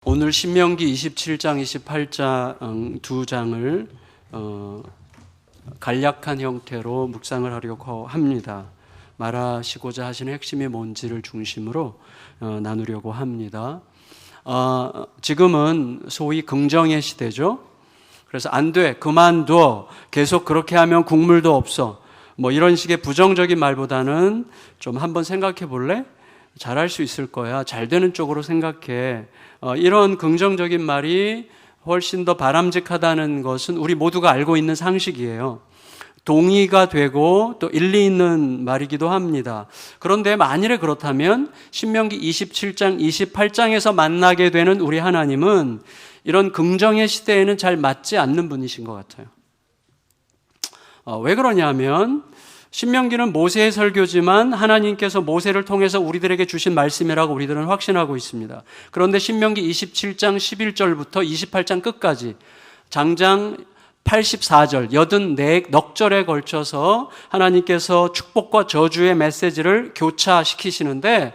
오늘 신명기 27장, 28장 두 장을 간략한 형태로 묵상을 하려고 합니다. 말하시고자 하시는 핵심이 뭔지를 중심으로 나누려고 합니다. 지금은 소위 긍정의 시대죠. 그래서 안 돼, 그만둬, 계속 그렇게 하면 국물도 없어, 뭐 이런 식의 부정적인 말보다는 좀 한번 생각해 볼래? 잘할 수 있을 거야, 잘 되는 쪽으로 생각해, 이런 긍정적인 말이 훨씬 더 바람직하다는 것은 우리 모두가 알고 있는 상식이에요. 동의가 되고 또 일리 있는 말이기도 합니다. 그런데 만일에 그렇다면 신명기 27장, 28장에서 만나게 되는 우리 하나님은 이런 긍정의 시대에는 잘 맞지 않는 분이신 것 같아요. 왜 그러냐면 신명기는 모세의 설교지만 하나님께서 모세를 통해서 우리들에게 주신 말씀이라고 우리들은 확신하고 있습니다. 그런데 신명기 27장 11절부터 28장 끝까지 장장 84절, 84넉절에 걸쳐서 하나님께서 축복과 저주의 메시지를 교차시키시는데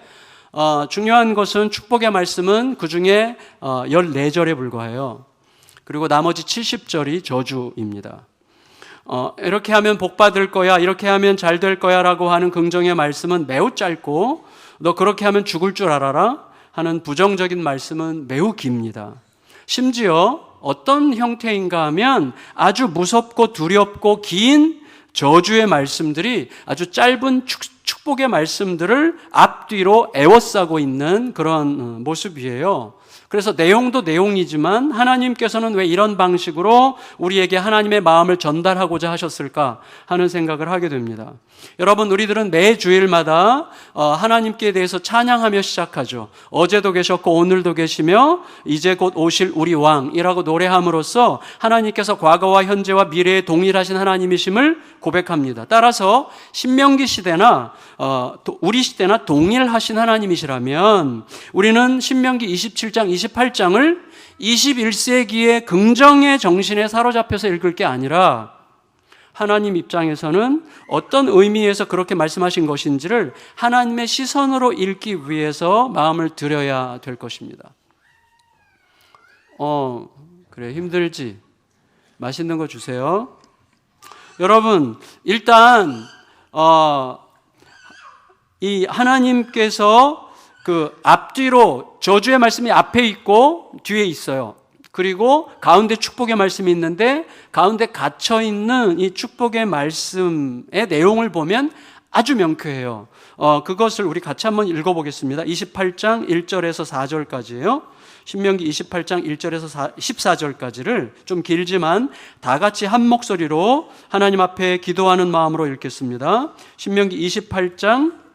중요한 것은 축복의 말씀은 그 중에 14절에 불과해요. 그리고 나머지 70절이 저주입니다. 이렇게 하면 복 받을 거야, 이렇게 하면 잘 될 거야 라고 하는 긍정의 말씀은 매우 짧고, 너 그렇게 하면 죽을 줄 알아라 하는 부정적인 말씀은 매우 깁니다. 심지어 어떤 형태인가 하면 아주 무섭고 두렵고 긴 저주의 말씀들이 아주 짧은 축복의 말씀들을 앞뒤로 에워싸고 있는 그런 모습이에요. 그래서 내용도 내용이지만 하나님께서는 왜 이런 방식으로 우리에게 하나님의 마음을 전달하고자 하셨을까 하는 생각을 하게 됩니다. 여러분, 우리들은 매 주일마다 하나님께 대해서 찬양하며 시작하죠. 어제도 계셨고 오늘도 계시며 이제 곧 오실 우리 왕이라고 노래함으로써 하나님께서 과거와 현재와 미래에 동일하신 하나님이심을 고백합니다. 따라서 신명기 시대나 우리 시대나 동일하신 하나님이시라면 우리는 신명기 27장, 28장을 21세기의 긍정의 정신에 사로잡혀서 읽을 게 아니라 하나님 입장에서는 어떤 의미에서 그렇게 말씀하신 것인지를 하나님의 시선으로 읽기 위해서 마음을 들여야 될 것입니다. 그래, 힘들지? 맛있는 거 주세요. 여러분, 일단 이 하나님께서 그 앞뒤로 저주의 말씀이 앞에 있고 뒤에 있어요. 그리고 가운데 축복의 말씀이 있는데 가운데 갇혀있는 이 축복의 말씀의 내용을 보면 아주 명쾌해요. 그것을 우리 같이 한번 읽어보겠습니다. 28장 1절에서 4절까지예요. 신명기 28장 1절에서 14절까지를 좀 길지만 다 같이 한 목소리로 하나님 앞에 기도하는 마음으로 읽겠습니다. 신명기 28장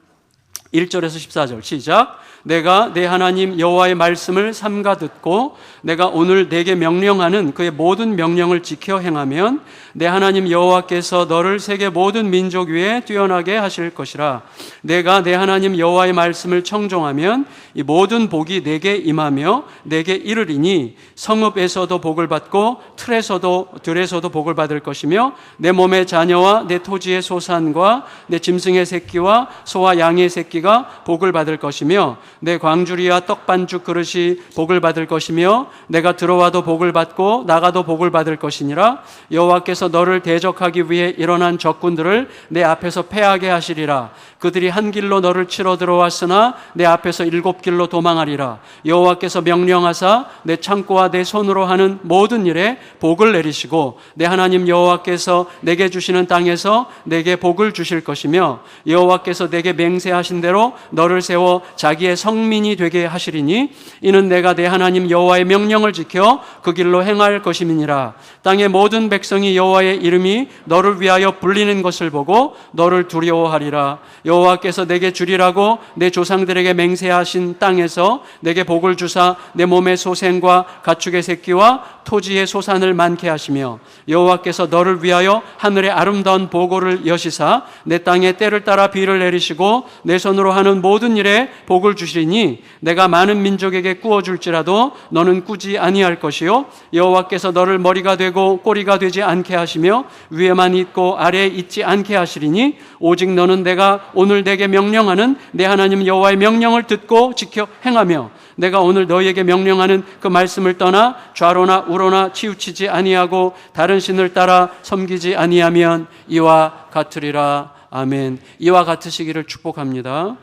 1절에서 14절 시작. 내가 내 하나님 여호와의 말씀을 삼가 듣고 내가 오늘 내게 명령하는 그의 모든 명령을 지켜 행하면 내 하나님 여호와께서 너를 세계 모든 민족 위에 뛰어나게 하실 것이라. 내가 내 하나님 여호와의 말씀을 청종하면 이 모든 복이 내게 임하며 내게 이르리니 성읍에서도 복을 받고 들에서도 복을 받을 것이며 내 몸의 자녀와 내 토지의 소산과 내 짐승의 새끼와 소와 양의 새끼가 복을 받을 것이며 내 광주리와 떡반죽 그릇이 복을 받을 것이며 내가 들어와도 복을 받고 나가도 복을 받을 것이니라. 여호와께서 너를 대적하기 위해 일어난 적군들을 내 앞에서 패하게 하시리라. 그들이 한 길로 너를 치러 들어왔으나 내 앞에서 7길로 도망하리라. 여호와께서 명령하사 내 창고와 내 손으로 하는 모든 일에 복을 내리시고 내 하나님 여호와께서 내게 주시는 땅에서 내게 복을 주실 것이며 여호와께서 내게 맹세하신 대로 너를 세워 자기의 성민이 되게 하시리니 이는 내가 내 하나님 여호와의 명령을 지켜 그 길로 행할 것임이니라. 땅의 모든 백성이 여호와의 이름이 너를 위하여 불리는 것을 보고 너를 두려워하리라. 여호와께서 내게 주리라고 내 조상들에게 맹세하신 땅에서 내게 복을 주사 내 몸의 소생과 가축의 새끼와 토지의 소산을 많게 하시며 여호와께서 너를 위하여 하늘의 아름다운 보고를 여시사 내 땅에 때를 따라 비를 내리시고 내 손으로 하는 모든 일에 복을 주시리니 내가 많은 민족에게 꾸어줄지라도 너는 꾸지 아니할 것이요 여호와께서 너를 머리가 되고 꼬리가 되지 않게 하시며 위에만 있고 아래에 있지 않게 하시리니 오직 너는 내가 오늘 내게 명령하는 내 하나님 여호와의 명령을 듣고 지켜 행하며 내가 오늘 너희에게 명령하는 그 말씀을 떠나 좌로나 우로나 치우치지 아니하고 다른 신을 따라 섬기지 아니하면 이와 같으리라. 아멘. 이와 같으시기를 축복합니다.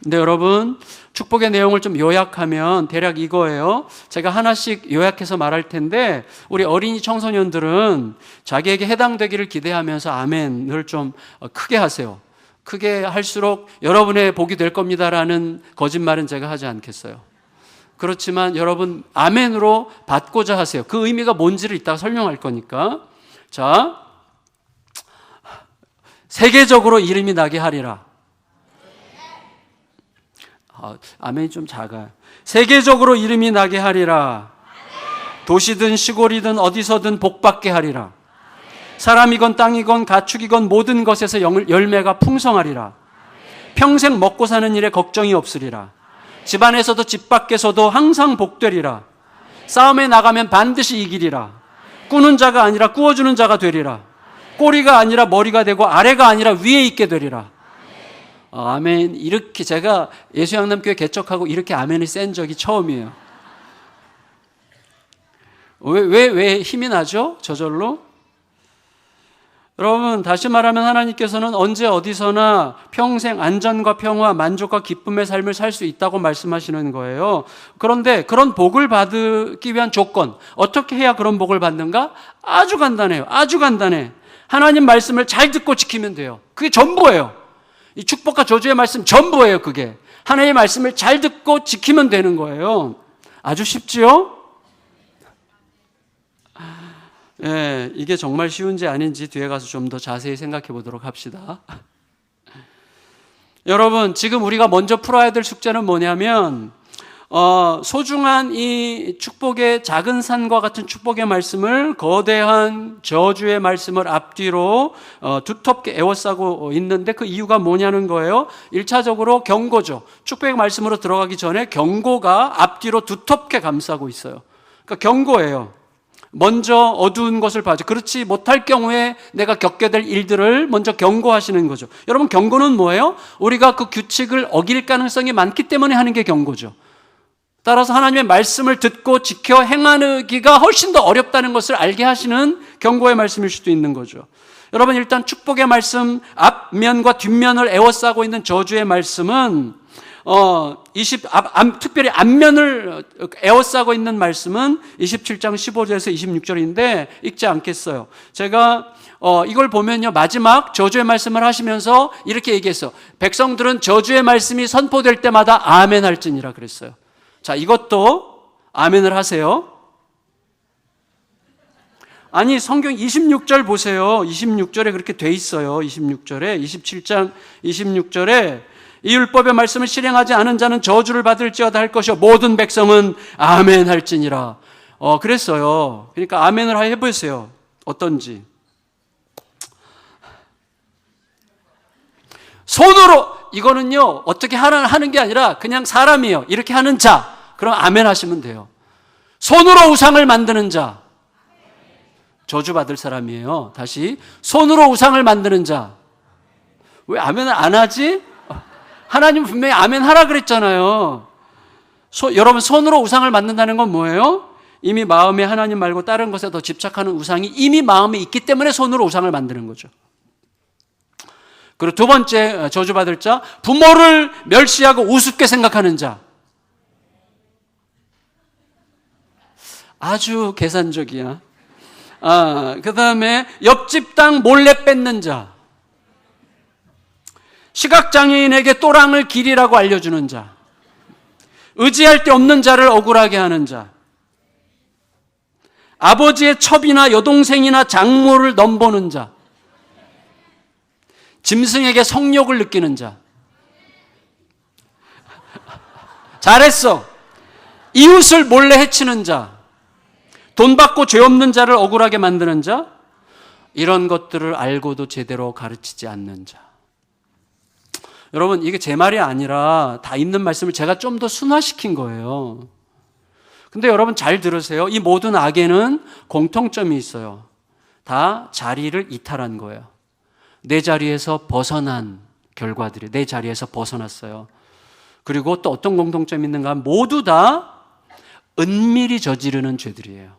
근데 여러분, 축복의 내용을 좀 요약하면 대략 이거예요. 제가 하나씩 요약해서 말할 텐데 우리 어린이 청소년들은 자기에게 해당되기를 기대하면서 아멘을 좀 크게 하세요. 크게 할수록 여러분의 복이 될 겁니다라는 거짓말은 제가 하지 않겠어요. 그렇지만 여러분 아멘으로 받고자 하세요. 그 의미가 뭔지를 이따가 설명할 거니까. 자, 세계적으로 이름이 나게 하리라. 아멘이 좀 작아요. 세계적으로 이름이 나게 하리라. 도시든 시골이든 어디서든 복받게 하리라. 사람이건 땅이건 가축이건 모든 것에서 열매가 풍성하리라. 평생 먹고 사는 일에 걱정이 없으리라. 집안에서도 집 밖에서도 항상 복되리라. 싸움에 나가면 반드시 이기리라. 꾸는 자가 아니라 꾸어주는 자가 되리라. 꼬리가 아니라 머리가 되고 아래가 아니라 위에 있게 되리라. 아멘. 이렇게 제가 예수양남교회 개척하고 이렇게 아멘이 센 적이 처음이에요. 왜 힘이 나죠? 저절로? 여러분, 다시 말하면 하나님께서는 언제 어디서나 평생 안전과 평화, 만족과 기쁨의 삶을 살 수 있다고 말씀하시는 거예요. 그런데 그런 복을 받기 위한 조건, 어떻게 해야 그런 복을 받는가? 아주 간단해요. 아주 간단해. 하나님 말씀을 잘 듣고 지키면 돼요. 그게 전부예요. 이 축복과 저주의 말씀 전부예요. 그게 하나님의 말씀을 잘 듣고 지키면 되는 거예요. 아주 쉽지요? 예, 이게 정말 쉬운지 아닌지 뒤에 가서 좀 더 자세히 생각해 보도록 합시다. 여러분, 지금 우리가 먼저 풀어야 될 숙제는 뭐냐면 소중한 이 축복의 작은 산과 같은 축복의 말씀을 거대한 저주의 말씀을 앞뒤로 두텁게 에워싸고 있는데 그 이유가 뭐냐는 거예요. 1차적으로 경고죠. 축복의 말씀으로 들어가기 전에 경고가 앞뒤로 두텁게 감싸고 있어요. 그러니까 경고예요. 먼저 어두운 것을 봐줘. 그렇지 못할 경우에 내가 겪게 될 일들을 먼저 경고하시는 거죠. 여러분, 경고는 뭐예요? 우리가 그 규칙을 어길 가능성이 많기 때문에 하는 게 경고죠. 따라서 하나님의 말씀을 듣고 지켜 행하기가 훨씬 더 어렵다는 것을 알게 하시는 경고의 말씀일 수도 있는 거죠. 여러분, 일단 축복의 말씀 앞면과 뒷면을 에워싸고 있는 저주의 말씀은 특별히 앞면을 에워싸고 있는 말씀은 27장 15절에서 26절인데 읽지 않겠어요. 제가 이걸 보면요, 마지막 저주의 말씀을 하시면서 이렇게 얘기했어요. 백성들은 저주의 말씀이 선포될 때마다 아멘 할지니라 그랬어요. 자, 이것도 아멘을 하세요. 아니, 성경 26절 보세요. 26절에 그렇게 돼 있어요. 26절에 27장 26절에 이 율법의 말씀을 실행하지 않은 자는 저주를 받을지어다 할 것이요 모든 백성은 아멘 할지니라. 그랬어요. 그러니까 아멘을 해보세요. 어떤지. 손으로, 이거는요 어떻게 하는 게 아니라 그냥 사람이에요. 이렇게 하는 자, 그럼 아멘 하시면 돼요. 손으로 우상을 만드는 자, 저주 받을 사람이에요. 다시, 손으로 우상을 만드는 자. 왜 아멘을 안 하지? 하나님은 분명히 아멘 하라 그랬잖아요. 여러분, 손으로 우상을 만든다는 건 뭐예요? 이미 마음에 하나님 말고 다른 것에 더 집착하는 우상이 이미 마음에 있기 때문에 손으로 우상을 만드는 거죠. 그리고 두 번째 저주받을 자, 부모를 멸시하고 우습게 생각하는 자. 아주 계산적이야. 그 다음에 옆집 땅 몰래 뺏는 자. 시각장애인에게 또랑을 길이라고 알려주는 자. 의지할 데 없는 자를 억울하게 하는 자. 아버지의 첩이나 여동생이나 장모를 넘보는 자. 짐승에게 성욕을 느끼는 자. 잘했어. 이웃을 몰래 해치는 자. 돈 받고 죄 없는 자를 억울하게 만드는 자. 이런 것들을 알고도 제대로 가르치지 않는 자. 여러분, 이게 제 말이 아니라 다 있는 말씀을 제가 좀 더 순화시킨 거예요. 근데 여러분 잘 들으세요. 이 모든 악에는 공통점이 있어요. 다 자리를 이탈한 거예요. 내 자리에서 벗어난 결과들이 내 자리에서 벗어났어요. 그리고 또 어떤 공통점이 있는가 하면 모두 다 은밀히 저지르는 죄들이에요.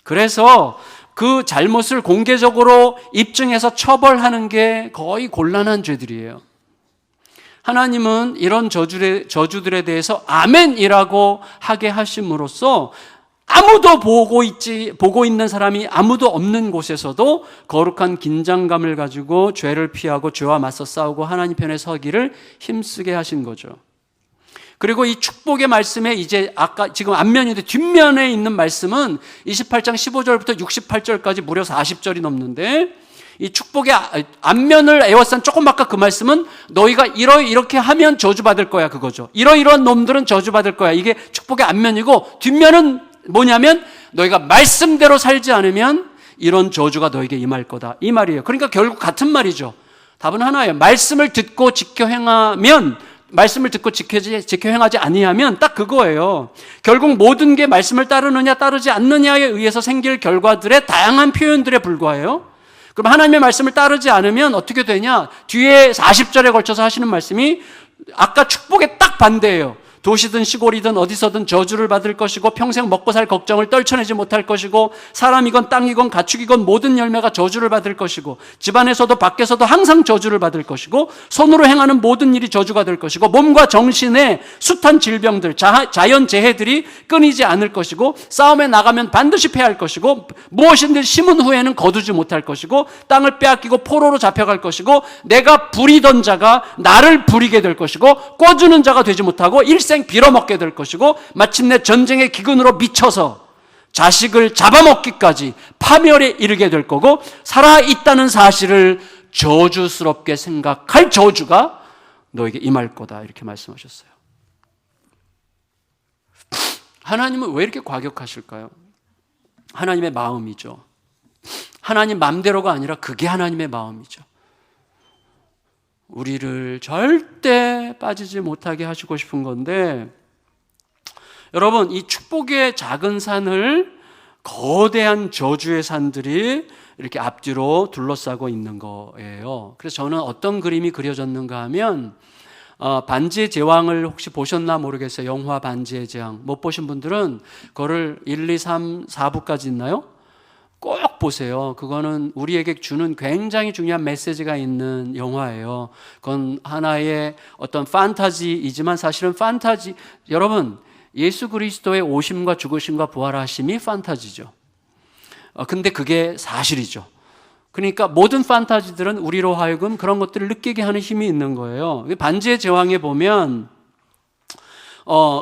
그래서 그 잘못을 공개적으로 입증해서 처벌하는 게 거의 곤란한 죄들이에요. 하나님은 이런 저주들에 대해서 아멘이라고 하게 하심으로써 아무도 보고 있는 사람이 아무도 없는 곳에서도 거룩한 긴장감을 가지고 죄를 피하고 죄와 맞서 싸우고 하나님 편에 서기를 힘쓰게 하신 거죠. 그리고 이 축복의 말씀에 이제 아까 지금 앞면인데 뒷면에 있는 말씀은 28장 15절부터 68절까지 무려 40절이 넘는데 이 축복의 앞면을 에워싼 조금 아까 그 말씀은 너희가 이렇게 하면 저주받을 거야 그거죠. 이러이러한 놈들은 저주받을 거야. 이게 축복의 앞면이고 뒷면은 뭐냐면 너희가 말씀대로 살지 않으면 이런 저주가 너에게 임할 거다. 이 말이에요. 그러니까 결국 같은 말이죠. 답은 하나예요. 말씀을 듣고 지켜 행하면 말씀을 듣고 지켜 행하지 아니하면 딱 그거예요. 결국 모든 게 말씀을 따르느냐 따르지 않느냐에 의해서 생길 결과들의 다양한 표현들에 불과해요. 그럼 하나님의 말씀을 따르지 않으면 어떻게 되냐? 뒤에 40절에 걸쳐서 하시는 말씀이 아까 축복에 딱 반대예요. 도시든 시골이든 어디서든 저주를 받을 것이고 평생 먹고 살 걱정을 떨쳐내지 못할 것이고 사람이건 땅이건 가축이건 모든 열매가 저주를 받을 것이고 집안에서도 밖에서도 항상 저주를 받을 것이고 손으로 행하는 모든 일이 저주가 될 것이고 몸과 정신에 숱한 질병들, 자연재해들이 끊이지 않을 것이고 싸움에 나가면 반드시 패할 것이고 무엇인들 심은 후에는 거두지 못할 것이고 땅을 빼앗기고 포로로 잡혀갈 것이고 내가 부리던 자가 나를 부리게 될 것이고 꿔주는 자가 되지 못하고 일생 빌어먹게 될 것이고 마침내 전쟁의 기근으로 미쳐서 자식을 잡아먹기까지 파멸에 이르게 될 거고 살아있다는 사실을 저주스럽게 생각할 저주가 너에게 임할 거다 이렇게 말씀하셨어요. 하나님은 왜 이렇게 과격하실까요? 하나님의 마음이죠. 하나님 마음대로가 아니라 그게 하나님의 마음이죠. 우리를 절대 빠지지 못하게 하시고 싶은 건데 여러분 이 축복의 작은 산을 거대한 저주의 산들이 이렇게 앞뒤로 둘러싸고 있는 거예요. 그래서 저는 어떤 그림이 그려졌는가 하면 반지의 제왕을 혹시 보셨나 모르겠어요. 영화 반지의 제왕 못 보신 분들은 그거를 1, 2, 3, 4부까지 있나요? 꼭 보세요. 그거는 우리에게 주는 굉장히 중요한 메시지가 있는 영화예요. 그건 하나의 어떤 판타지이지만 사실은 여러분 예수 그리스도의 오심과 죽으심과 부활하심이 판타지죠. 근데 그게 사실이죠. 그러니까 모든 판타지들은 우리로 하여금 그런 것들을 느끼게 하는 힘이 있는 거예요. 반지의 제왕에 보면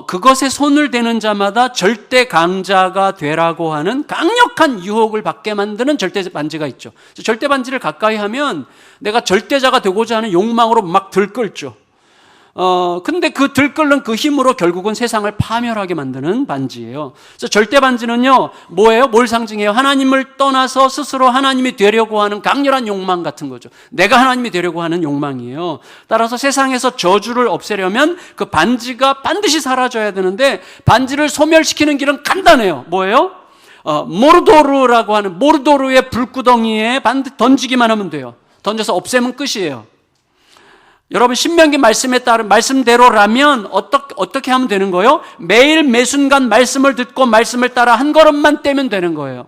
그것에 손을 대는 자마다 절대 강자가 되라고 하는 강력한 유혹을 받게 만드는 절대 반지가 있죠. 절대 반지를 가까이 하면 내가 절대자가 되고자 하는 욕망으로 막 들끓죠. 근데 그 들끓는 그 힘으로 결국은 세상을 파멸하게 만드는 반지예요. 그래서 절대 반지는요, 뭐예요? 뭘 상징해요? 하나님을 떠나서 스스로 하나님이 되려고 하는 강렬한 욕망 같은 거죠. 내가 하나님이 되려고 하는 욕망이에요. 따라서 세상에서 저주를 없애려면 그 반지가 반드시 사라져야 되는데 반지를 소멸시키는 길은 간단해요. 뭐예요? 모르도르라고 하는 모르도르의 불구덩이에 던지기만 하면 돼요. 던져서 없애면 끝이에요. 여러분 신명기 말씀에 따른 말씀대로라면 어떻게 하면 되는 거예요? 매일 매순간 말씀을 듣고 말씀을 따라 한 걸음만 떼면 되는 거예요.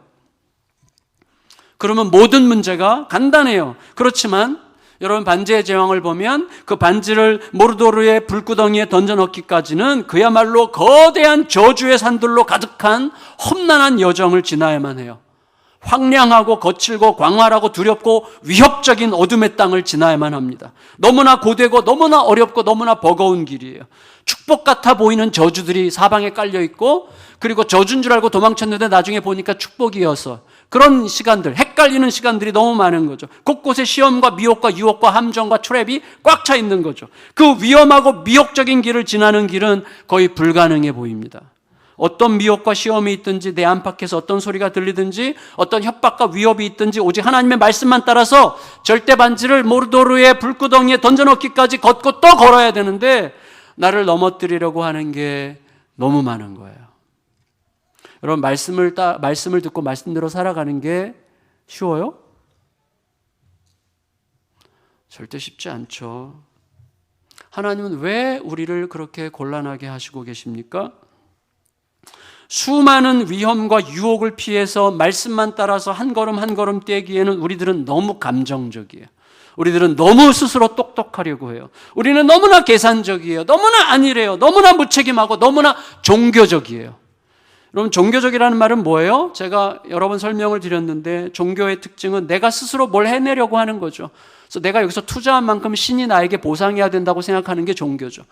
그러면 모든 문제가 간단해요. 그렇지만 여러분 반지의 제왕을 보면 그 반지를 모르도르의 불구덩이에 던져 넣기까지는 그야말로 거대한 저주의 산들로 가득한 험난한 여정을 지나야만 해요. 황량하고 거칠고 광활하고 두렵고 위협적인 어둠의 땅을 지나야만 합니다. 너무나 고되고 너무나 어렵고 너무나 버거운 길이에요. 축복 같아 보이는 저주들이 사방에 깔려 있고 그리고 저주인 줄 알고 도망쳤는데 나중에 보니까 축복이어서 그런 시간들, 헷갈리는 시간들이 너무 많은 거죠. 곳곳에 시험과 미혹과 유혹과 함정과 트랩이 꽉 차 있는 거죠. 그 위험하고 미혹적인 길을 지나는 길은 거의 불가능해 보입니다. 어떤 미혹과 시험이 있든지 내 안팎에서 어떤 소리가 들리든지 어떤 협박과 위협이 있든지 오직 하나님의 말씀만 따라서 절대 반지를 모르도르의 불구덩이에 던져넣기까지 걷고 또 걸어야 되는데 나를 넘어뜨리려고 하는 게 너무 많은 거예요. 여러분 말씀을 듣고 말씀대로 살아가는 게 쉬워요? 절대 쉽지 않죠. 하나님은 왜 우리를 그렇게 곤란하게 하시고 계십니까? 수많은 위험과 유혹을 피해서 말씀만 따라서 한 걸음 한 걸음 떼기에는 우리들은 너무 감정적이에요. 우리들은 너무 스스로 똑똑하려고 해요. 우리는 너무나 계산적이에요. 너무나 안일해요. 너무나 무책임하고 너무나 종교적이에요. 여러분, 종교적이라는 말은 뭐예요? 제가 여러 번 설명을 드렸는데 종교의 특징은 내가 스스로 뭘 해내려고 하는 거죠. 그래서 내가 여기서 투자한 만큼 신이 나에게 보상해야 된다고 생각하는 게 종교죠.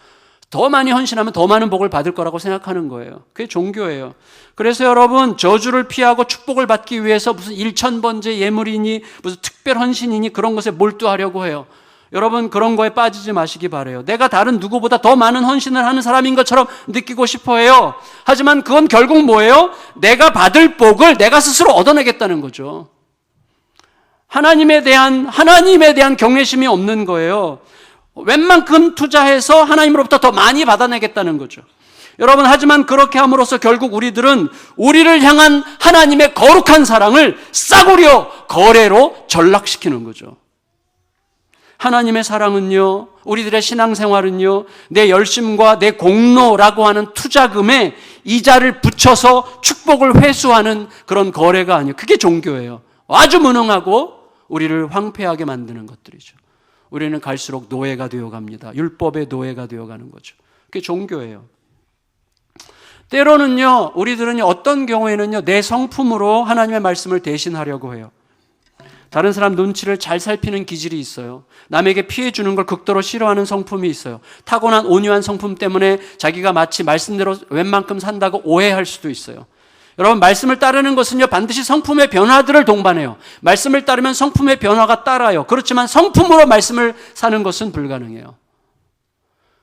더 많이 헌신하면 더 많은 복을 받을 거라고 생각하는 거예요. 그게 종교예요. 그래서 여러분, 저주를 피하고 축복을 받기 위해서 무슨 일천번제 예물이니 무슨 특별 헌신이니 그런 것에 몰두하려고 해요. 여러분, 그런 거에 빠지지 마시기 바라요. 내가 다른 누구보다 더 많은 헌신을 하는 사람인 것처럼 느끼고 싶어 해요. 하지만 그건 결국 뭐예요? 내가 받을 복을 내가 스스로 얻어내겠다는 거죠. 하나님에 대한 경외심이 없는 거예요. 웬만큼 투자해서 하나님으로부터 더 많이 받아내겠다는 거죠. 여러분, 하지만 그렇게 함으로써 결국 우리들은 우리를 향한 하나님의 거룩한 사랑을 싸구려 거래로 전락시키는 거죠. 하나님의 사랑은요, 우리들의 신앙생활은요, 내 열심과 내 공로라고 하는 투자금에 이자를 붙여서 축복을 회수하는 그런 거래가 아니에요. 그게 종교예요. 아주 무능하고 우리를 황폐하게 만드는 것들이죠. 우리는 갈수록 노예가 되어갑니다. 율법의 노예가 되어가는 거죠. 그게 종교예요. 때로는요, 우리들은 어떤 경우에는요, 내 성품으로 하나님의 말씀을 대신하려고 해요. 다른 사람 눈치를 잘 살피는 기질이 있어요. 남에게 피해 주는 걸 극도로 싫어하는 성품이 있어요. 타고난 온유한 성품 때문에 자기가 마치 말씀대로 웬만큼 산다고 오해할 수도 있어요. 여러분, 말씀을 따르는 것은요, 반드시 성품의 변화들을 동반해요. 말씀을 따르면 성품의 변화가 따라요. 그렇지만 성품으로 말씀을 사는 것은 불가능해요.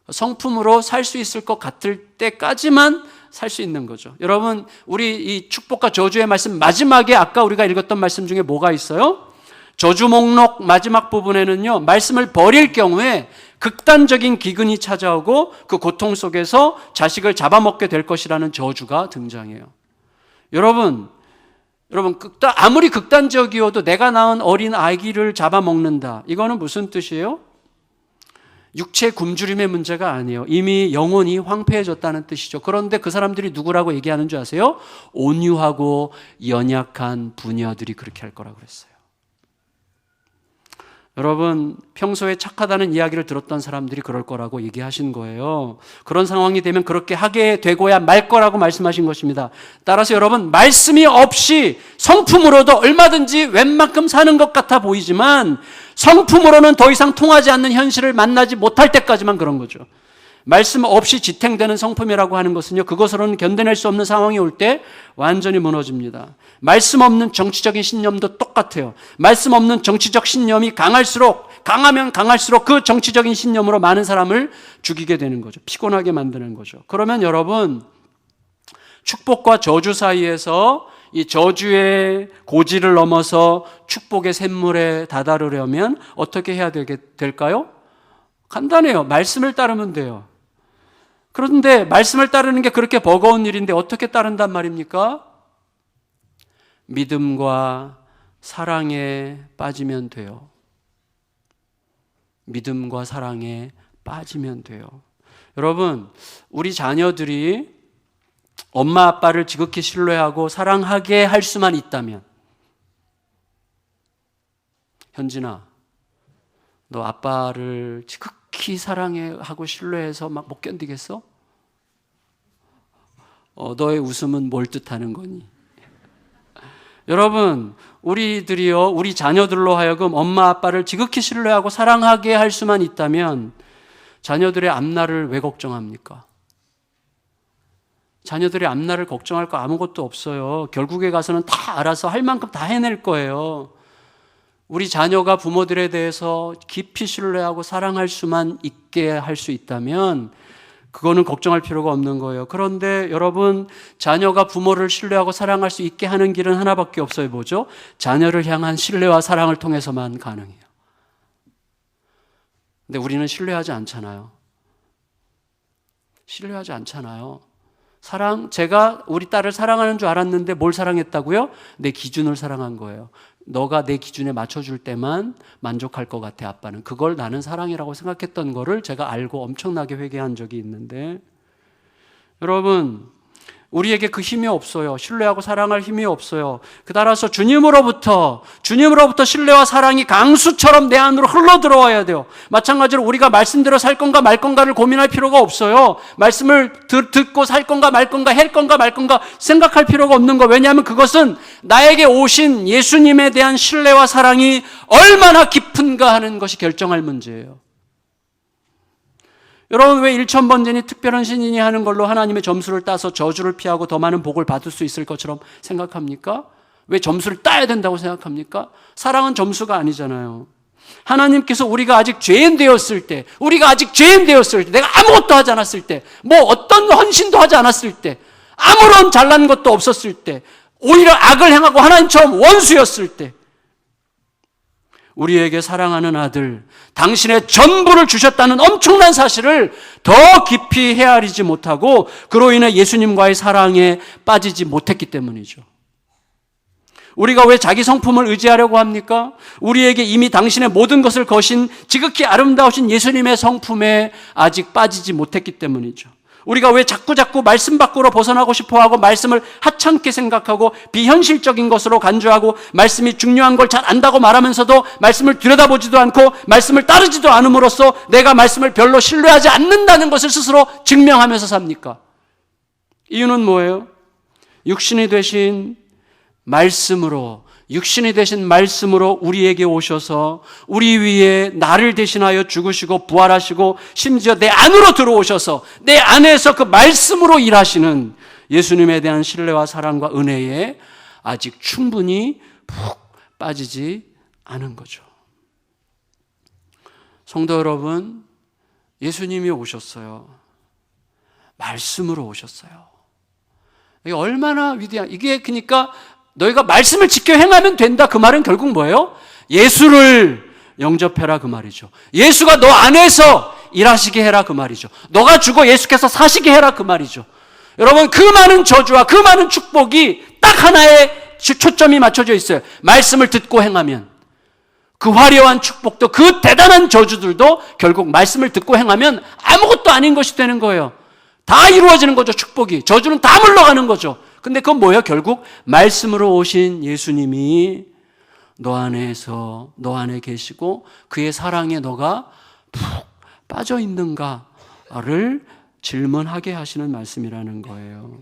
성품으로 살 수 있을 것 같을 때까지만 살 수 있는 거죠. 여러분, 우리 이 축복과 저주의 말씀 마지막에 아까 우리가 읽었던 말씀 중에 뭐가 있어요? 저주 목록 마지막 부분에는요, 말씀을 버릴 경우에 극단적인 기근이 찾아오고 그 고통 속에서 자식을 잡아먹게 될 것이라는 저주가 등장해요. 여러분, 아무리 극단적이어도 내가 낳은 어린 아기를 잡아먹는다. 이거는 무슨 뜻이에요? 육체 굶주림의 문제가 아니에요. 이미 영혼이 황폐해졌다는 뜻이죠. 그런데 그 사람들이 누구라고 얘기하는 줄 아세요? 온유하고 연약한 부녀들이 그렇게 할 거라고 그랬어요. 여러분, 평소에 착하다는 이야기를 들었던 사람들이 그럴 거라고 얘기하신 거예요. 그런 상황이 되면 그렇게 하게 되고야 말 거라고 말씀하신 것입니다. 따라서 여러분, 말씀이 없이 성품으로도 얼마든지 웬만큼 사는 것 같아 보이지만 성품으로는 더 이상 통하지 않는 현실을 만나지 못할 때까지만 그런 거죠. 말씀 없이 지탱되는 성품이라고 하는 것은요, 그것으로는 견뎌낼 수 없는 상황이 올 때 완전히 무너집니다. 말씀 없는 정치적인 신념도 똑같아요. 말씀 없는 정치적 신념이 강하면 강할수록 그 정치적인 신념으로 많은 사람을 죽이게 되는 거죠. 피곤하게 만드는 거죠. 그러면 여러분, 축복과 저주 사이에서 이 저주의 고지를 넘어서 축복의 샘물에 다다르려면 어떻게 해야 될까요? 간단해요. 말씀을 따르면 돼요. 그런데 말씀을 따르는 게 그렇게 버거운 일인데 어떻게 따른단 말입니까? 믿음과 사랑에 빠지면 돼요. 믿음과 사랑에 빠지면 돼요. 여러분, 우리 자녀들이 엄마 아빠를 지극히 신뢰하고 사랑하게 할 수만 있다면, 현진아, 너 아빠를 지극히 사랑하고 신뢰해서 막 못 견디겠어? 너의 웃음은 뭘 뜻하는 거니? 여러분, 우리들이요, 우리 자녀들로 하여금 엄마 아빠를 지극히 신뢰하고 사랑하게 할 수만 있다면 자녀들의 앞날을 왜 걱정합니까? 자녀들의 앞날을 걱정할 거 아무것도 없어요. 결국에 가서는 다 알아서 할 만큼 다 해낼 거예요. 우리 자녀가 부모들에 대해서 깊이 신뢰하고 사랑할 수만 있게 할 수 있다면 그거는 걱정할 필요가 없는 거예요. 그런데 여러분, 자녀가 부모를 신뢰하고 사랑할 수 있게 하는 길은 하나밖에 없어요. 뭐죠? 자녀를 향한 신뢰와 사랑을 통해서만 가능해요. 근데 우리는 신뢰하지 않잖아요. 신뢰하지 않잖아요. 제가 우리 딸을 사랑하는 줄 알았는데 뭘 사랑했다고요? 내 기준을 사랑한 거예요. 너가 내 기준에 맞춰줄 때만 만족할 것 같아, 아빠는. 그걸 나는 사랑이라고 생각했던 거를 제가 알고 엄청나게 회개한 적이 있는데, 여러분, 우리에게 그 힘이 없어요. 신뢰하고 사랑할 힘이 없어요. 따라서 주님으로부터 신뢰와 사랑이 강수처럼 내 안으로 흘러 들어와야 돼요. 마찬가지로 우리가 말씀대로 살 건가 말 건가를 고민할 필요가 없어요. 말씀을 듣고 살 건가 말 건가 할 건가 말 건가 생각할 필요가 없는 거. 왜냐하면 그것은 나에게 오신 예수님에 대한 신뢰와 사랑이 얼마나 깊은가 하는 것이 결정할 문제예요. 여러분, 왜 1000번째니 특별한 신인이 하는 걸로 하나님의 점수를 따서 저주를 피하고 더 많은 복을 받을 수 있을 것처럼 생각합니까? 왜 점수를 따야 된다고 생각합니까? 사랑은 점수가 아니잖아요. 하나님께서 우리가 아직 죄인 되었을 때, 내가 아무것도 하지 않았을 때, 뭐 어떤 헌신도 하지 않았을 때, 아무런 잘난 것도 없었을 때, 오히려 악을 행하고 하나님처럼 원수였을 때, 우리에게 사랑하는 아들, 당신의 전부를 주셨다는 엄청난 사실을 더 깊이 헤아리지 못하고 그로 인해 예수님과의 사랑에 빠지지 못했기 때문이죠. 우리가 왜 자기 성품을 의지하려고 합니까? 우리에게 이미 당신의 모든 것을 거신 지극히 아름다우신 예수님의 성품에 아직 빠지지 못했기 때문이죠. 우리가 왜 자꾸 말씀 밖으로 벗어나고 싶어하고 말씀을 하찮게 생각하고 비현실적인 것으로 간주하고 말씀이 중요한 걸 잘 안다고 말하면서도 말씀을 들여다보지도 않고 말씀을 따르지도 않음으로써 내가 말씀을 별로 신뢰하지 않는다는 것을 스스로 증명하면서 삽니까? 이유는 뭐예요? 육신이 되신 말씀으로 우리에게 오셔서 우리 위에 나를 대신하여 죽으시고 부활하시고 심지어 내 안으로 들어오셔서 내 안에서 그 말씀으로 일하시는 예수님에 대한 신뢰와 사랑과 은혜에 아직 충분히 푹 빠지지 않은 거죠. 성도 여러분, 예수님이 오셨어요. 말씀으로 오셨어요. 이게 얼마나 위대한, 이게 그러니까 너희가 말씀을 지켜 행하면 된다. 그 말은 결국 뭐예요? 예수를 영접해라 그 말이죠. 예수가 너 안에서 일하시게 해라 그 말이죠. 너가 죽어 예수께서 사시게 해라 그 말이죠. 여러분, 그 많은 저주와 그 많은 축복이 딱 하나에 초점이 맞춰져 있어요. 말씀을 듣고 행하면. 그 화려한 축복도 그 대단한 저주들도 결국 말씀을 듣고 행하면 아무것도 아닌 것이 되는 거예요. 다 이루어지는 거죠, 축복이. 저주는 다 물러가는 거죠. 근데 그건 뭐예요? 결국 말씀으로 오신 예수님이 너 안에 계시고 그의 사랑에 너가 푹 빠져 있는가를 질문하게 하시는 말씀이라는 거예요.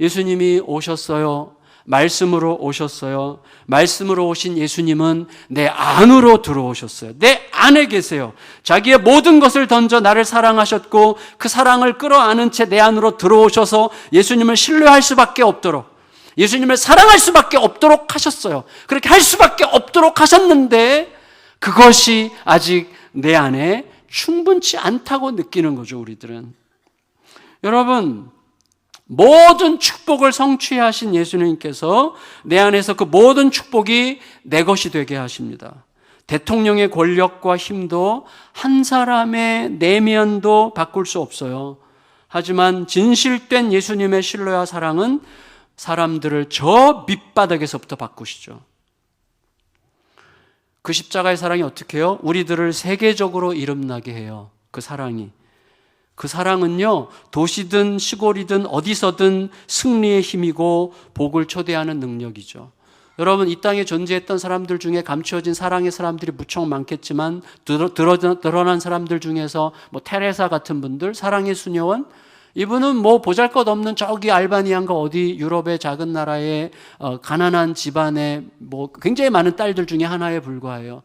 예수님이 오셨어요. 말씀으로 오셨어요. 말씀으로 오신 예수님은 내 안으로 들어오셨어요. 내 안에 계세요. 자기의 모든 것을 던져 나를 사랑하셨고 그 사랑을 끌어안은 채 내 안으로 들어오셔서 예수님을 신뢰할 수밖에 없도록, 예수님을 사랑할 수밖에 없도록 하셨어요. 그렇게 할 수밖에 없도록 하셨는데 그것이 아직 내 안에 충분치 않다고 느끼는 거죠, 우리들은. 여러분, 모든 축복을 성취하신 예수님께서 내 안에서 그 모든 축복이 내 것이 되게 하십니다. 대통령의 권력과 힘도 한 사람의 내면도 바꿀 수 없어요. 하지만 진실된 예수님의 신뢰와 사랑은 사람들을 저 밑바닥에서부터 바꾸시죠. 그 십자가의 사랑이 어떻게 해요? 우리들을 세계적으로 이름나게 해요. 그 사랑이. 그 사랑은요, 도시든 시골이든 어디서든 승리의 힘이고 복을 초대하는 능력이죠. 여러분, 이 땅에 존재했던 사람들 중에 감추어진 사랑의 사람들이 무척 많겠지만 드러난 사람들 중에서 뭐 테레사 같은 분들, 사랑의 수녀원, 이분은 뭐 보잘것없는 저기 알바니아인가 어디 유럽의 작은 나라의 가난한 집안의 뭐 굉장히 많은 딸들 중에 하나에 불과해요.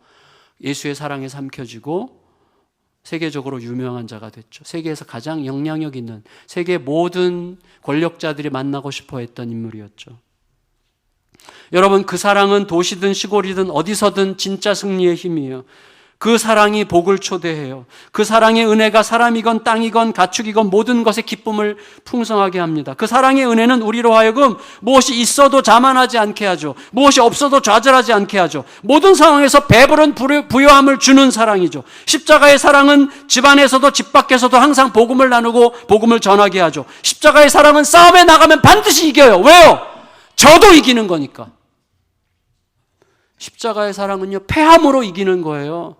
예수의 사랑에 삼켜지고 세계적으로 유명한 자가 됐죠. 세계에서 가장 영향력 있는, 세계 모든 권력자들이 만나고 싶어 했던 인물이었죠. 여러분, 그 사랑은 도시든 시골이든 어디서든 진짜 승리의 힘이에요. 그 사랑이 복을 초대해요. 그 사랑의 은혜가 사람이건 땅이건 가축이건 모든 것의 기쁨을 풍성하게 합니다. 그 사랑의 은혜는 우리로 하여금 무엇이 있어도 자만하지 않게 하죠. 무엇이 없어도 좌절하지 않게 하죠. 모든 상황에서 배부른 부요함을 주는 사랑이죠. 십자가의 사랑은 집안에서도 집 밖에서도 항상 복음을 나누고 복음을 전하게 하죠. 십자가의 사랑은 싸움에 나가면 반드시 이겨요. 왜요? 저도 이기는 거니까. 십자가의 사랑은요, 패함으로 이기는 거예요.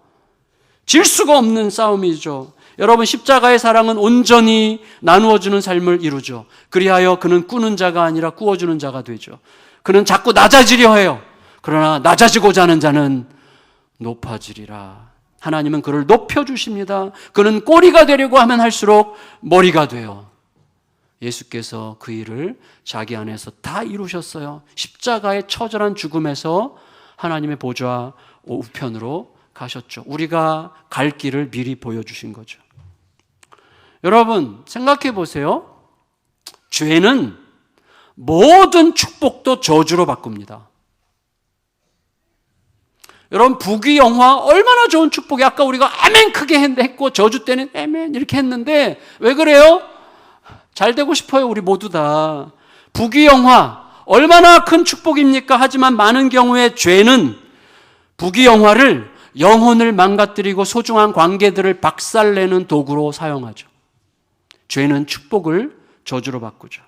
질 수가 없는 싸움이죠. 여러분, 십자가의 사랑은 온전히 나누어주는 삶을 이루죠. 그리하여 그는 꾸는 자가 아니라 꾸어주는 자가 되죠. 그는 자꾸 낮아지려 해요. 그러나 낮아지고자 하는 자는 높아지리라. 하나님은 그를 높여주십니다. 그는 꼬리가 되려고 하면 할수록 머리가 돼요. 예수께서 그 일을 자기 안에서 다 이루셨어요. 십자가의 처절한 죽음에서 하나님의 보좌 우편으로 가셨죠. 우리가 갈 길을 미리 보여주신 거죠. 여러분, 생각해 보세요. 죄는 모든 축복도 저주로 바꿉니다. 여러분, 부귀영화 얼마나 좋은 축복이, 아까 우리가 아멘 크게 했고 저주 때는 아멘 이렇게 했는데 왜 그래요? 잘 되고 싶어요, 우리 모두 다. 부귀영화 얼마나 큰 축복입니까? 하지만 많은 경우에 죄는 부귀영화를 영혼을 망가뜨리고 소중한 관계들을 박살내는 도구로 사용하죠. 죄는 축복을 저주로 바꾸죠.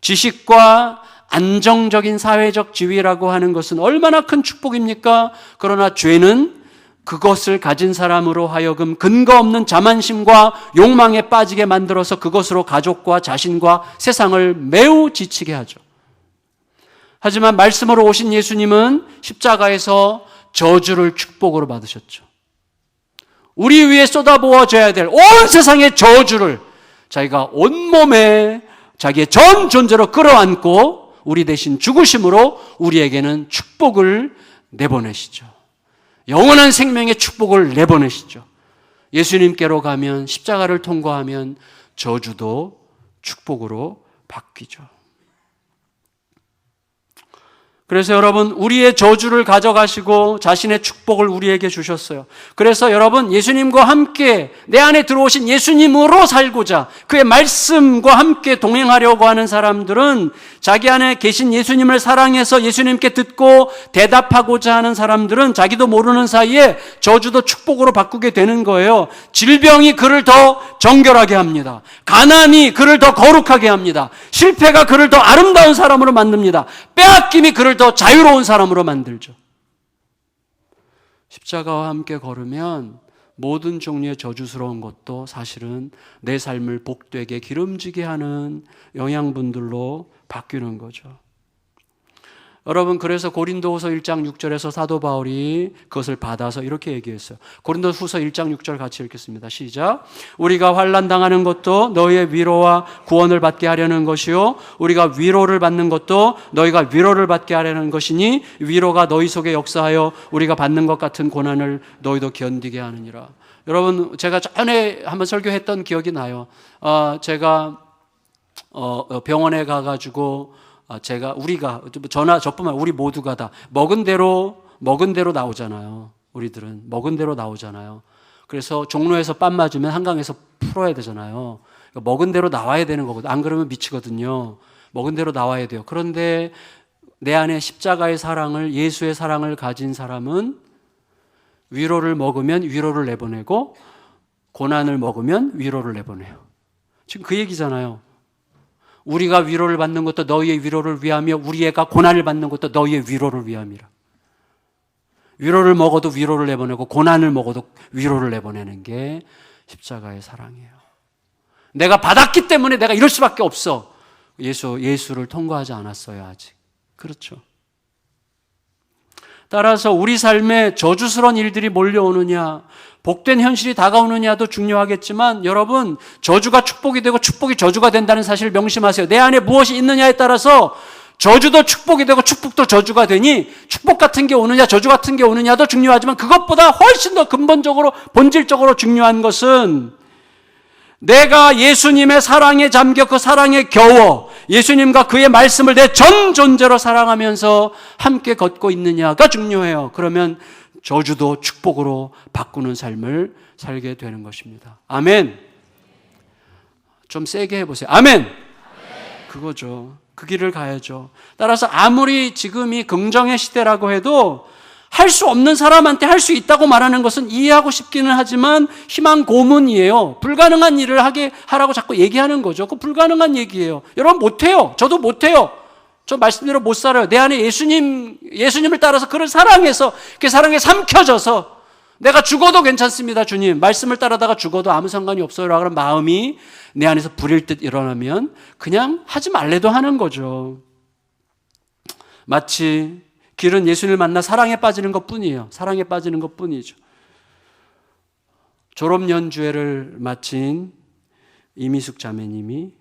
지식과 안정적인 사회적 지위라고 하는 것은 얼마나 큰 축복입니까? 그러나 죄는 그것을 가진 사람으로 하여금 근거 없는 자만심과 욕망에 빠지게 만들어서 그것으로 가족과 자신과 세상을 매우 지치게 하죠. 하지만 말씀으로 오신 예수님은 십자가에서 저주를 축복으로 받으셨죠. 우리 위에 쏟아부어져야 될 온 세상의 저주를 자기가 온몸에 자기의 전 존재로 끌어안고 우리 대신 죽으심으로 우리에게는 축복을 내보내시죠. 영원한 생명의 축복을 내보내시죠. 예수님께로 가면, 십자가를 통과하면 저주도 축복으로 바뀌죠. 그래서 여러분, 우리의 저주를 가져가시고 자신의 축복을 우리에게 주셨어요. 그래서 여러분, 예수님과 함께 내 안에 들어오신 예수님으로 살고자 그의 말씀과 함께 동행하려고 하는 사람들은, 자기 안에 계신 예수님을 사랑해서 예수님께 듣고 대답하고자 하는 사람들은 자기도 모르는 사이에 저주도 축복으로 바꾸게 되는 거예요. 질병이 그를 더 정결하게 합니다. 가난이 그를 더 거룩하게 합니다. 실패가 그를 더 아름다운 사람으로 만듭니다. 빼앗김이 그를 더 자유로운 사람으로 만들죠. 십자가와 함께 걸으면 모든 종류의 저주스러운 것도 사실은 내 삶을 복되게 기름지게 하는 영양분들로 바뀌는 거죠. 여러분, 그래서 고린도후서 1장 6절에서 사도 바울이 그것을 받아서 이렇게 얘기했어요. 고린도후서 1장 6절 같이 읽겠습니다. 시작. 우리가 환난 당하는 것도 너희의 위로와 구원을 받게 하려는 것이요, 우리가 위로를 받는 것도 너희가 위로를 받게 하려는 것이니 위로가 너희 속에 역사하여 우리가 받는 것 같은 고난을 너희도 견디게 하느니라. 여러분, 제가 전에 한번 설교했던 기억이 나요. 제가 병원에 가가지고 우리가 저뿐만 우리 모두가 다 먹은 대로 나오잖아요. 우리들은 먹은 대로 나오잖아요. 그래서 종로에서 뺨 맞으면 한강에서 풀어야 되잖아요. 먹은 대로 나와야 되는 거거든요. 안 그러면 미치거든요. 먹은 대로 나와야 돼요. 그런데 내 안에 십자가의 사랑을, 예수의 사랑을 가진 사람은 위로를 먹으면 위로를 내보내고 고난을 먹으면 위로를 내보내요. 지금 그 얘기잖아요. 우리가 위로를 받는 것도 너희의 위로를 위하며 우리 애가 고난을 받는 것도 너희의 위로를 위함이라. 위로를 먹어도 위로를 내보내고 고난을 먹어도 위로를 내보내는 게 십자가의 사랑이에요. 내가 받았기 때문에 내가 이럴 수밖에 없어. 예수를 통과하지 않았어요, 아직. 그렇죠. 따라서 우리 삶에 저주스러운 일들이 몰려오느냐, 복된 현실이 다가오느냐도 중요하겠지만, 여러분, 저주가 축복이 되고 축복이 저주가 된다는 사실을 명심하세요. 내 안에 무엇이 있느냐에 따라서 저주도 축복이 되고 축복도 저주가 되니, 축복 같은 게 오느냐 저주 같은 게 오느냐도 중요하지만, 그것보다 훨씬 더 근본적으로 본질적으로 중요한 것은 내가 예수님의 사랑에 잠겨 그 사랑에 겨워 예수님과 그의 말씀을 내 전 존재로 사랑하면서 함께 걷고 있느냐가 중요해요. 그러면 저주도 축복으로 바꾸는 삶을 살게 되는 것입니다. 아멘. 좀 세게 해보세요. 아멘. 그거죠. 그 길을 가야죠. 따라서 아무리 지금이 긍정의 시대라고 해도 할 수 없는 사람한테 할 수 있다고 말하는 것은 이해하고 싶기는 하지만 희망 고문이에요. 불가능한 일을 하라고 자꾸 얘기하는 거죠. 그 불가능한 얘기예요. 여러분 못해요. 저도 못해요. 저 말씀대로 못 살아요. 내 안에 예수님을 따라서 그를 사랑해서 그 사랑에 삼켜져서 내가 죽어도 괜찮습니다, 주님. 말씀을 따르다가 죽어도 아무 상관이 없어요. 라는 마음이 내 안에서 불일 듯 일어나면 그냥 하지 말래도 하는 거죠. 마치 길은 예수님을 만나 사랑에 빠지는 것뿐이에요. 사랑에 빠지는 것뿐이죠. 졸업연주회를 마친 이미숙 자매님이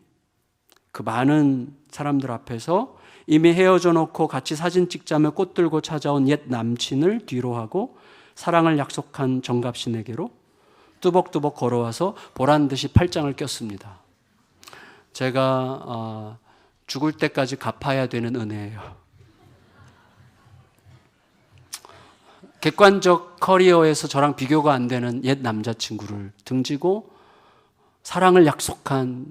그 많은 사람들 앞에서 이미 헤어져 놓고 같이 사진 찍자며 꽃 들고 찾아온 옛 남친을 뒤로 하고 사랑을 약속한 정갑신에게로 뚜벅뚜벅 걸어와서 보란듯이 팔짱을 꼈습니다. 제가 죽을 때까지 갚아야 되는 은혜예요. 객관적 커리어에서 저랑 비교가 안 되는 옛 남자친구를 등지고 사랑을 약속한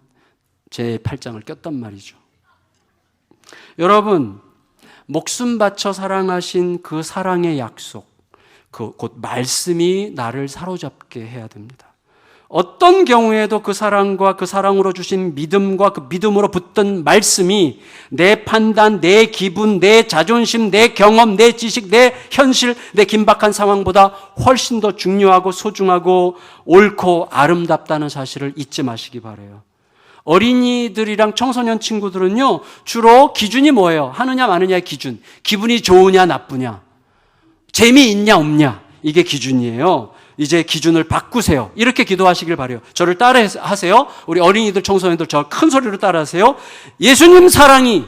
제 팔짱을 꼈단 말이죠. 여러분, 목숨 바쳐 사랑하신 그 사랑의 약속, 곧 말씀이 나를 사로잡게 해야 됩니다. 어떤 경우에도 그 사랑과 그 사랑으로 주신 믿음과 그 믿음으로 붙든 말씀이 내 판단, 내 기분, 내 자존심, 내 경험, 내 지식, 내 현실, 내 긴박한 상황보다 훨씬 더 중요하고 소중하고 옳고 아름답다는 사실을 잊지 마시기 바라요. 어린이들이랑 청소년 친구들은요, 주로 기준이 뭐예요? 하느냐 마느냐의 기준. 기분이 좋으냐 나쁘냐, 재미있냐 없냐, 이게 기준이에요. 이제 기준을 바꾸세요. 이렇게 기도하시길 바라요. 저를 따라하세요. 우리 어린이들, 청소년들 저 큰 소리로 따라하세요. 예수님 사랑이,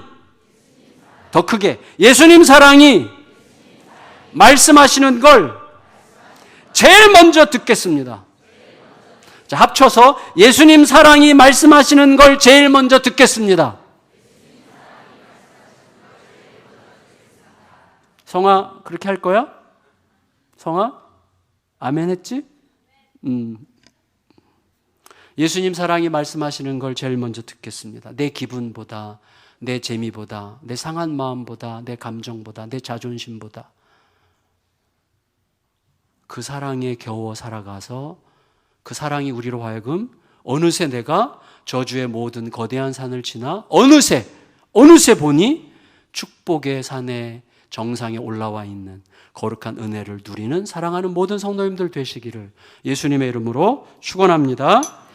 더 크게, 예수님 사랑이 말씀하시는 걸 제일 먼저 듣겠습니다. 자, 합쳐서 예수님 사랑이 말씀하시는 걸 제일 먼저 듣겠습니다. 성아, 그렇게 할 거야? 성아? 아멘 했지? 예수님 사랑이 말씀하시는 걸 제일 먼저 듣겠습니다. 내 기분보다, 내 재미보다, 내 상한 마음보다, 내 감정보다, 내 자존심보다 그 사랑에 겨워 살아가서 그 사랑이 우리로 하여금 어느새 내가 저주의 모든 거대한 산을 지나 어느새 보니 축복의 산에 정상에 올라와 있는 거룩한 은혜를 누리는 사랑하는 모든 성도님들 되시기를 예수님의 이름으로 축원합니다.